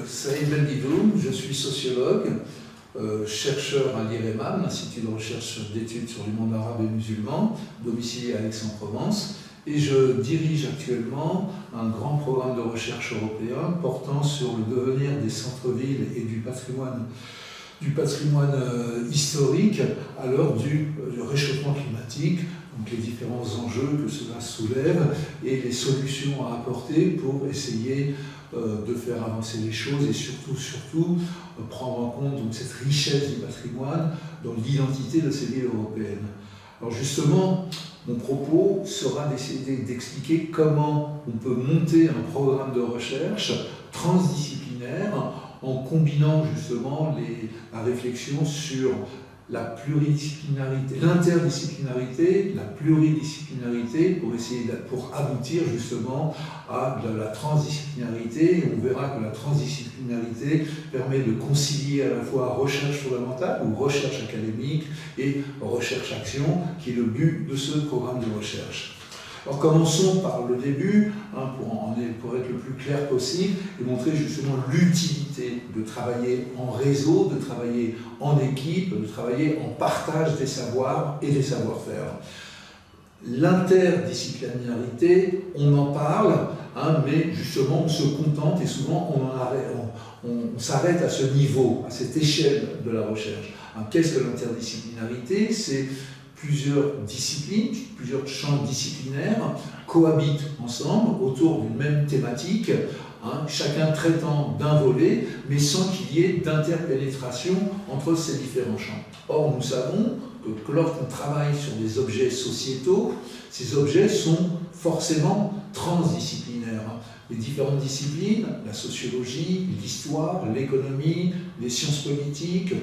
Saïd Benguidoum, je suis sociologue, chercheur à l'IREMAM, l'Institut de recherche d'études sur les mondes arabes et musulmans, domicilié à Aix-en-Provence, et je dirige actuellement un grand programme de recherche européen portant sur le devenir des centres-villes et du patrimoine historique à l'heure du réchauffement climatique, donc les différents enjeux que cela soulève et les solutions à apporter pour essayer de faire avancer les choses et surtout prendre en compte donc, cette richesse du patrimoine dans l'identité de ces villes européennes. Alors justement, mon propos sera d'essayer d'expliquer comment on peut monter un programme de recherche transdisciplinaire en combinant justement la réflexion sur la pluridisciplinarité, l'interdisciplinarité, la pluridisciplinarité pour aboutir justement à la transdisciplinarité. Et on verra que la transdisciplinarité permet de concilier à la fois recherche fondamentale ou recherche académique et recherche-action, qui est le but de ce programme de recherche. Alors commençons par le début, pour être le plus clair possible, et montrer justement l'utilité de travailler en réseau, de travailler en équipe, de travailler en partage des savoirs et des savoir-faire. L'interdisciplinarité, on en parle, mais justement on se contente et souvent on s'arrête à ce niveau, à cette échelle de la recherche. Qu'est-ce que l'interdisciplinarité? C'est plusieurs disciplines, plusieurs champs disciplinaires cohabitent ensemble autour d'une même thématique, chacun traitant d'un volet, mais sans qu'il y ait d'interpénétration entre ces différents champs. Or, nous savons que lorsqu'on travaille sur des objets sociétaux, ces objets sont forcément transdisciplinaires. Les différentes disciplines, la sociologie, l'histoire, l'économie, les sciences politiques,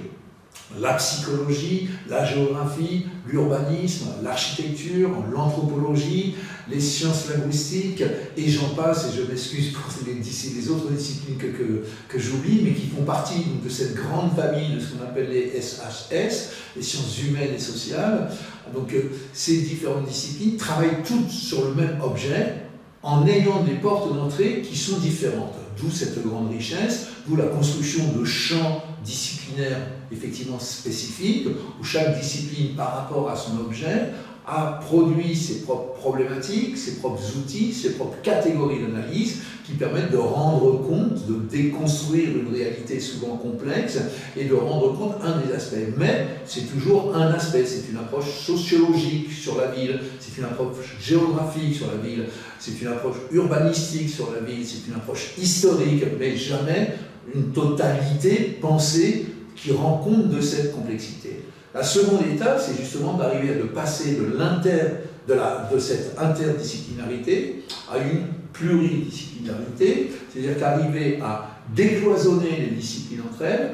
la psychologie, la géographie, l'urbanisme, l'architecture, l'anthropologie, les sciences linguistiques, et j'en passe, et je m'excuse pour les autres disciplines que j'oublie, mais qui font partie donc, de cette grande famille de ce qu'on appelle les SHS, les sciences humaines et sociales. Donc ces différentes disciplines travaillent toutes sur le même objet, en ayant des portes d'entrée qui sont différentes. D'où cette grande richesse, d'où la construction de champs disciplinaires effectivement spécifiques, où chaque discipline, par rapport à son objet, a produit ses propres problématiques, ses propres outils, ses propres catégories d'analyse qui permettent de rendre compte, de déconstruire une réalité souvent complexe et de rendre compte un des aspects. Mais c'est toujours un aspect, c'est une approche sociologique sur la ville, c'est une approche géographique sur la ville, c'est une approche urbanistique sur la ville, c'est une approche historique, mais jamais une totalité pensée qui rend compte de cette complexité. La seconde étape, c'est justement d'arriver à passer de cette interdisciplinarité à une pluridisciplinarité, c'est-à-dire qu'arriver à décloisonner les disciplines entre elles,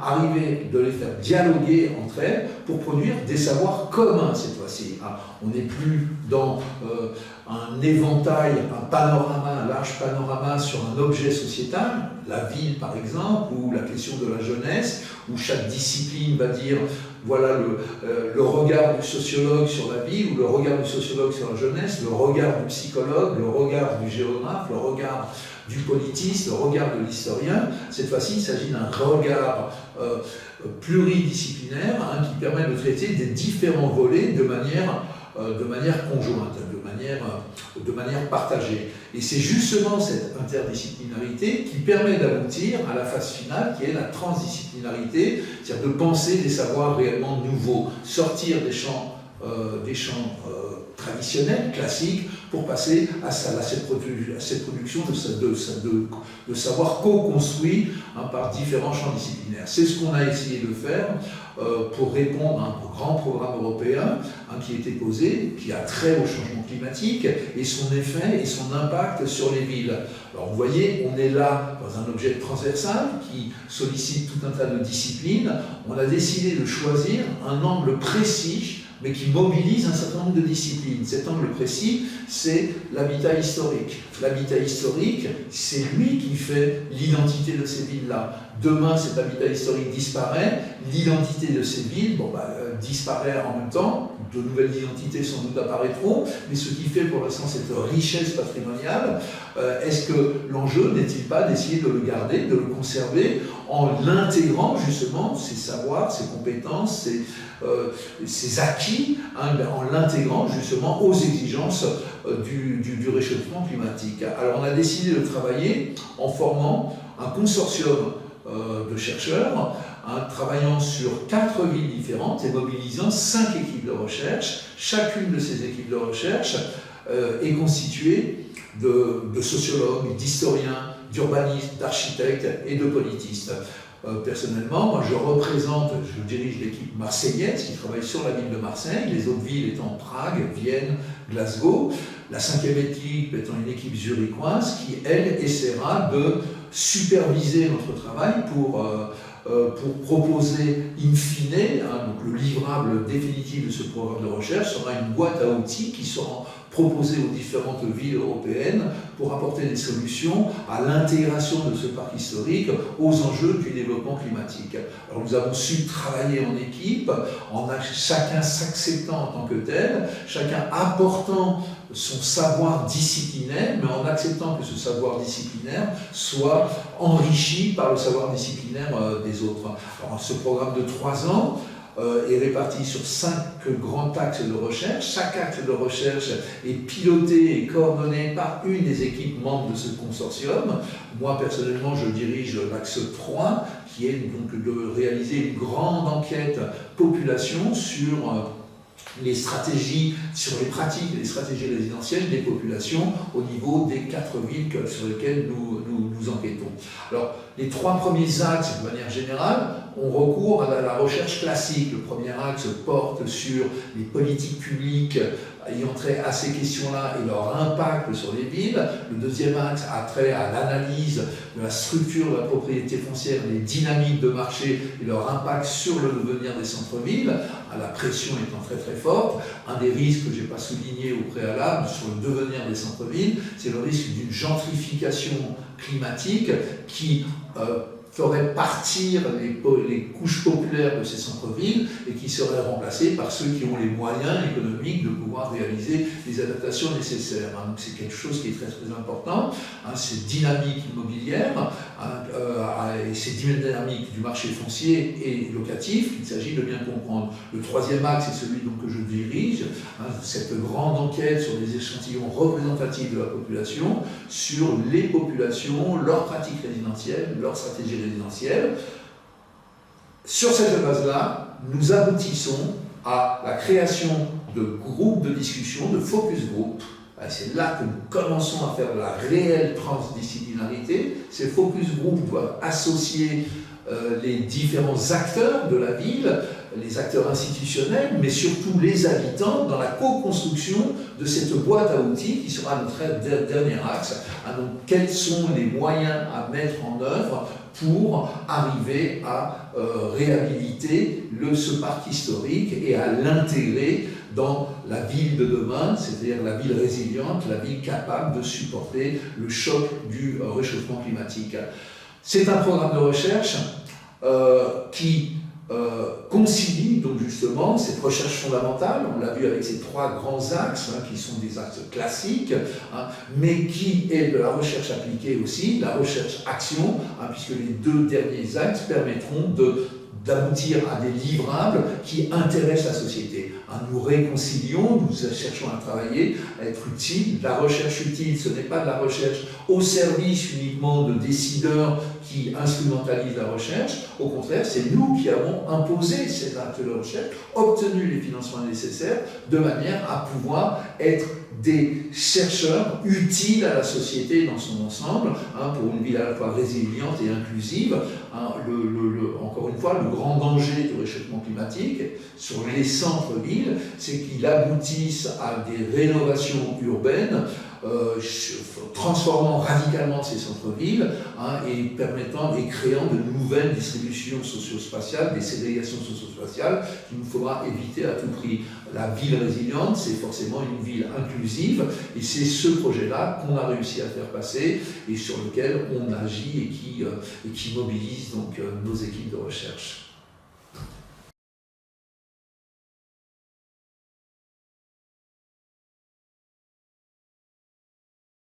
arriver de les faire dialoguer entre elles pour produire des savoirs communs cette fois-ci. On n'est plus dans un éventail, un panorama, un large panorama sur un objet sociétal, la ville par exemple, ou la question de la jeunesse, où chaque discipline va dire voilà le regard du sociologue sur la ville, ou le regard du sociologue sur la jeunesse, le regard du psychologue, le regard du géographe, le regard du politiste, le regard de l'historien. Cette fois-ci, il s'agit d'un regard pluridisciplinaire qui permet de traiter des différents volets de manière conjointe, de manière partagée. Et c'est justement cette interdisciplinarité qui permet d'aboutir à la phase finale, qui est la transdisciplinarité, c'est-à-dire de penser des savoirs réellement nouveaux, sortir des champs traditionnels, classiques, pour passer à cette production de savoir co-construit par différents champs disciplinaires. C'est ce qu'on a essayé de faire pour répondre à un grand programme européen qui a été posé, qui a trait au changement climatique et son effet et son impact sur les villes. Alors vous voyez, on est là dans un objet transversal qui sollicite tout un tas de disciplines. On a décidé de choisir un angle précis mais qui mobilise un certain nombre de disciplines. Cet angle précis, c'est l'habitat historique. L'habitat historique, c'est lui qui fait l'identité de ces villes-là. Demain, cet habitat historique disparaît, l'identité de ces villes disparaît en même temps, de nouvelles identités sans doute apparaîtront, mais ce qui fait pour l'instant cette richesse patrimoniale, est-ce que l'enjeu n'est-il pas d'essayer de le garder, de le conserver, en l'intégrant justement, ces savoirs, ces compétences, ces acquis, hein, en l'intégrant justement aux exigences du réchauffement climatique. Alors on a décidé de travailler en formant un consortium de chercheurs, hein, travaillant sur 4 villes différentes et mobilisant 5 équipes de recherche. Chacune de ces équipes de recherche est constituée de sociologues, d'historiens, d'urbanistes, d'architectes et de politistes. Personnellement, moi je dirige l'équipe marseillaise qui travaille sur la ville de Marseille, les autres villes étant Prague, Vienne, Glasgow. La 5e équipe étant une équipe zurichoise qui, elle, essaiera de superviser notre travail pour proposer in fine, hein, donc le livrable définitif de ce programme de recherche sera une boîte à outils qui sera proposée aux différentes villes européennes pour apporter des solutions à l'intégration de ce parc historique aux enjeux du développement climatique. Alors nous avons su travailler en équipe, chacun s'acceptant en tant que tel, chacun apportant son savoir disciplinaire, mais en acceptant que ce savoir disciplinaire soit enrichi par le savoir disciplinaire des autres. Alors, ce programme de 3 ans est réparti sur 5 grands axes de recherche. Chaque axe de recherche est piloté et coordonné par une des équipes membres de ce consortium. Moi, personnellement, je dirige l'axe 3, qui est donc de réaliser une grande enquête population sur les stratégies, sur les pratiques et les stratégies résidentielles des populations au niveau des 4 villes sur lesquelles nous enquêtons. Alors, les 3 premiers axes, de manière générale, ont recours à la recherche classique. Le premier axe porte sur les politiques publiques ayant trait à ces questions-là et leur impact sur les villes. Le deuxième axe a trait à l'analyse de la structure de la propriété foncière, les dynamiques de marché et leur impact sur le devenir des centres-villes, la pression étant très très forte. Un des risques que je n'ai pas souligné au préalable sur le devenir des centres-villes, c'est le risque d'une gentrification climatique qui ferait partir les couches populaires de ces centres-villes et qui seraient remplacées par ceux qui ont les moyens économiques de pouvoir réaliser les adaptations nécessaires. Donc c'est quelque chose qui est très très important. Ces dynamiques immobilières et ces dynamiques du marché foncier et locatif, il s'agit de bien comprendre. Le troisième axe, c'est celui donc que je dirige, cette grande enquête sur des échantillons représentatifs de la population, sur les populations, leurs pratiques résidentielles, leurs stratégies résidentielles. Sur cette base-là, nous aboutissons à la création de groupes de discussion, de focus group. C'est là que nous commençons à faire de la réelle transdisciplinarité. Ces focus group doivent associer les différents acteurs de la ville, les acteurs institutionnels, mais surtout les habitants dans la co-construction de cette boîte à outils qui sera notre dernier axe. Donc, quels sont les moyens à mettre en œuvre pour arriver à réhabiliter ce parc historique et à l'intégrer dans la ville de demain, c'est-à-dire la ville résiliente, la ville capable de supporter le choc du réchauffement climatique. C'est un programme de recherche qui concilie donc justement cette recherche fondamentale, on l'a vu avec ces 3 grands axes, qui sont des axes classiques, mais qui est de la recherche appliquée aussi, la recherche-action, puisque les 2 derniers axes permettront d'aboutir à des livrables qui intéressent la société. Nous réconcilions, nous cherchons à travailler, à être utiles. La recherche utile, ce n'est pas de la recherche au service uniquement de décideurs qui instrumentalisent la recherche. Au contraire, c'est nous qui avons imposé ces actes de recherche, obtenu les financements nécessaires, de manière à pouvoir être des chercheurs utiles à la société dans son ensemble, pour une ville à la fois résiliente et inclusive. Encore une fois, le grand danger du réchauffement climatique sur les centres-villes, c'est qu'il aboutisse à des rénovations urbaines transformant radicalement ces centres-villes et permettant et créant de nouvelles distributions socio-spatiales, des ségrégations socio-spatiales qu'il nous faudra éviter à tout prix. La ville résiliente, c'est forcément une ville inclusive et c'est ce projet-là qu'on a réussi à faire passer et sur lequel on agit et qui mobilise donc nos équipes de recherche.